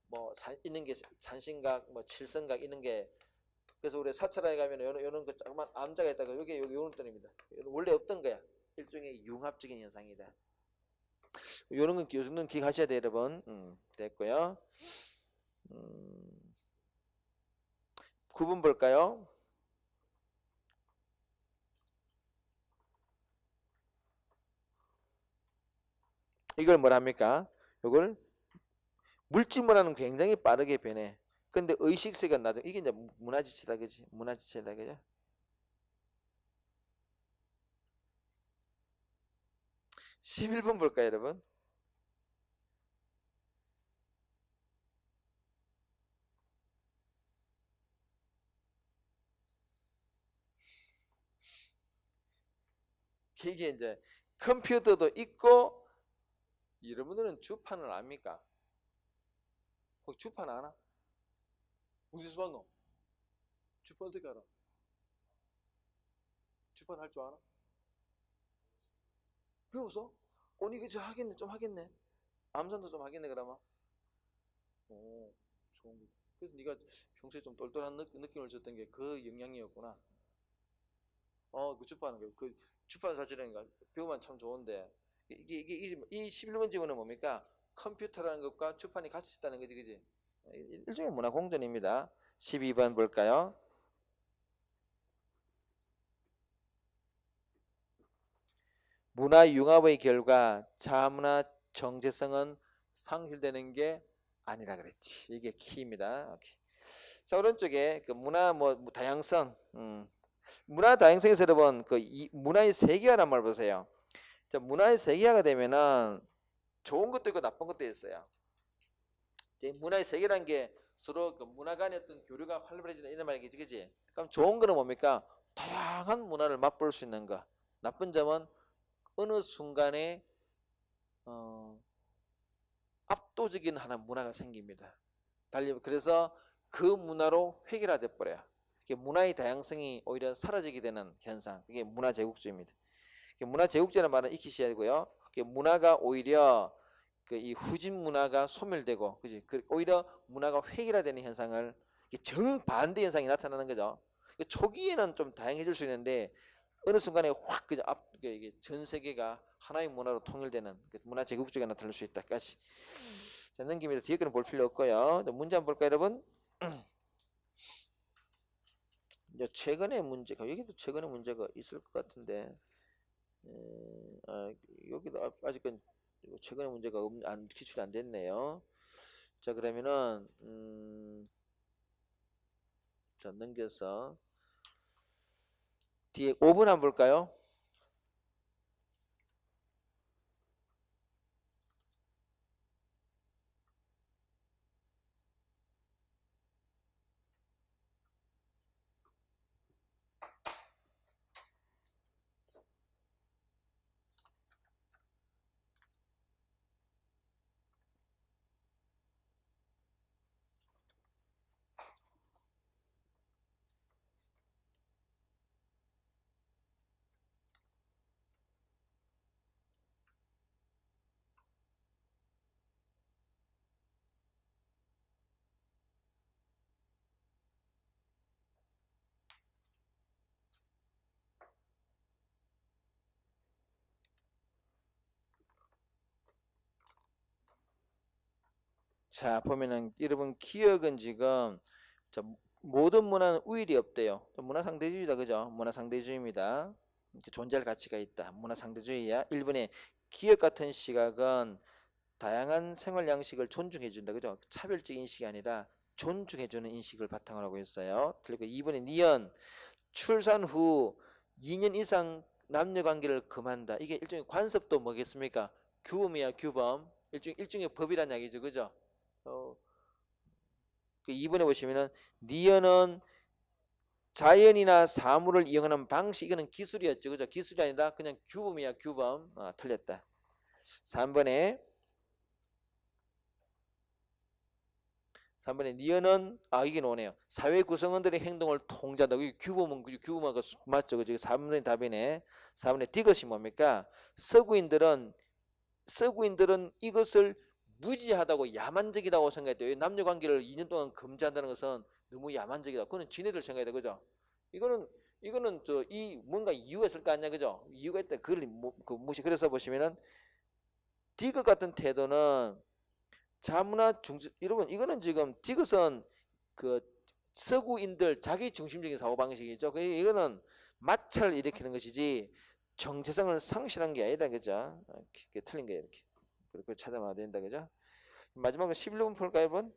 뭐 있는 게 산신각 뭐 칠성각 있는 게 그래서 우리 사찰에 가면 요런 그 조그만 암자가 있다가 여기 요런 돈입니다. 원래 없던 거야. 일종의 융합적인 현상이다. 요런 건 요 정도는 기억하셔야 돼요, 여러분. 됐고요. 9번 볼까요? 이걸 뭐라 합니까? 이걸 물질문화는 굉장히 빠르게 변해. 근데 의식세가 나죠. 이게 이제 문화지체다, 그지? 문화지체다, 그죠? 11번 볼까요, 여러분? 이게 이제 컴퓨터도 있고, 여러분들은 주판을 압니까? 혹시 주판 아나? 어디서 봤노? 주판 어떻게 알아? 주판 할 줄 아나? 배웠어? 오니 그저 하겠네, 좀 하겠네. 암산도 좀 하겠네, 그러면. 오, 좋은 거. 그래서 네가 평소에 좀 똘똘한 느낌을 줬던 게 그 영향이었구나. 그 주파는 그 주파는 사실은 배우면 참 좋은데 이 11번 지문은 뭡니까? 컴퓨터라는 것과 주판이 같이 있다는 거지, 그지? 일종의 문화 공존입니다. 12번 볼까요? 문화 융합의 결과 자문화 정체성은 상실되는 게 아니라 그랬지. 이게 키입니다. 오케이. 자, 오른쪽에 그 문화 뭐 다양성, 문화 다양성에서 여러분 그 문화의 세계화란 말 보세요. 자, 문화의 세계화가 되면은 좋은 것도 있고 나쁜 것도 있어요. 이제 문화의 세계라는 게 서로 그 문화 간의 어떤 교류가 활발해지는 이런 말이겠지, 그지? 그럼 좋은 거는 뭡니까? 다양한 문화를 맛볼 수 있는 거. 나쁜 점은 어느 순간에 압도적인 하나 문화가 생깁니다. 달리 그래서 그 문화로 획일화돼 버려요. 문화의 다양성이 오히려 사라지게 되는 현상. 이게 문화 제국주의입니다. 문화 제국주의라는 말은 익히셔야 되고요. 문화가 오히려 이 후진 문화가 소멸되고, 그지? 오히려 문화가 획일화되는 현상을 정반대 현상이 나타나는 거죠. 초기에는 좀 다양해질 수 있는데 어느 순간에 확 그죠 이게 전 세계가 하나의 문화로 통일되는 문화 제국주의가 나타날 수 있다까지. 자, 넘깁니다. 뒤에 거는 볼 필요 없고요. 문제 한번 볼까요, 여러분? 이제 최근의 문제가 여기도 최근의 문제가 있을 것 같은데 여기도 아직은 최근의 문제가 기출이 안 됐네요. 자, 그러면은 자, 넘겨서 뒤에 5번 한번 볼까요? 자, 보면은 여러분 기억은 지금 자, 모든 문화는 우일이 없대요. 문화 상대주의다, 그죠? 문화 상대주의입니다. 존재할 가치가 있다. 문화 상대주의야. 1번에 기억 같은 시각은 다양한 생활 양식을 존중해 준다, 그죠? 차별적 인식이 아니라 존중해 주는 인식을 바탕으로 하고 있어요. 그리고 2번에 니은 출산 후 2년 이상 남녀 관계를 금한다. 이게 일종의 관습도 뭐겠습니까? 규범이야, 규범. 일종의 법이란 이야기죠, 그죠? 그 2번에 보시면은 니은은 자연이나 사물을 이용하는 방식, 이거는 기술이었죠, 그죠? 기술이 아니라 그냥 규범이야, 규범. 틀렸다. 3번에 3번에 니은은 이게 나오네요. 사회 구성원들의 행동을 통제한다. 이게 규범은 맞죠? 그죠? 3번이 답이네. 4번에 디귿이 뭡니까? 서구인들은 이것을 무지하다고 야만적이다고 생각했대요. 남녀 관계를 2년 동안 금지한다는 것은 너무 야만적이다. 그거는 지네들 생각이다. 그죠? 이거는 이 뭔가 이유가 있을 거 아니야. 그죠? 이유가 있다. 그걸 무시. 그래서 보시면은 디귿 같은 태도는 자문화 중심, 여러분 이거는 지금 디귿은 그 서구인들 자기 중심적인 사고 방식이죠. 이거는 마찰을 일으키는 것이지 정체성을 상실한 게 아니다. 그죠? 이렇게 틀린 거예요. 이렇게. 그렇게 찾아봐야 된다. 그죠? 마지막으로 11번 볼까요, 여러분?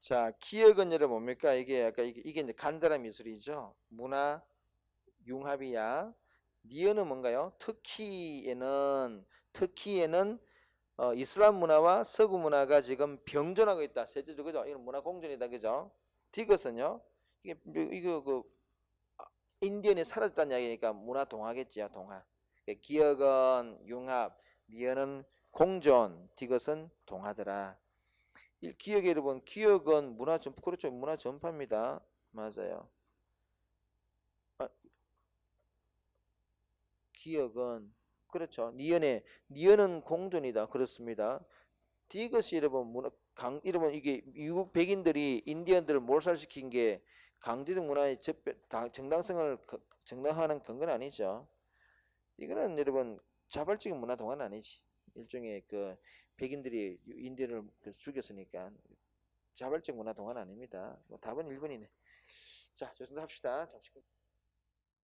자, 기억은 여러분 뭡니까? 이게 아까 이게 이제 간단한 미술이죠. 문화 융합이야. 니은은 뭔가요? 터키에는 이슬람 문화와 서구 문화가 지금 병존하고 있다. 세계적으로 그죠? 이건 문화 공존이다. 그죠? 디귿은요. 이거 인디언이 사라졌다는 이야기니까 문화 동화겠지요. 동화. 기억은 융합, 니은은 공존, 디귿은 동화더라. 기억의 여러분, 기억은 문화 전 그렇죠. 문화 전파입니다. 맞아요. 아, 기억은 그렇죠. 니은은 공존이다. 그렇습니다. 디귿이 여러분 여러분 이게 미국 백인들이 인디언들을 몰살시킨 게 강제적 문화의 정당성을 정당화하는 근거는 아니죠. 이거는 여러분 자발적인 문화 동화는 아니지. 일종의 그 백인들이 인디언을 죽였으니까 자발적 문화 동화는 아닙니다. 뭐 답은 1번이네. 자, 좋습니다. 합시다. 잠시.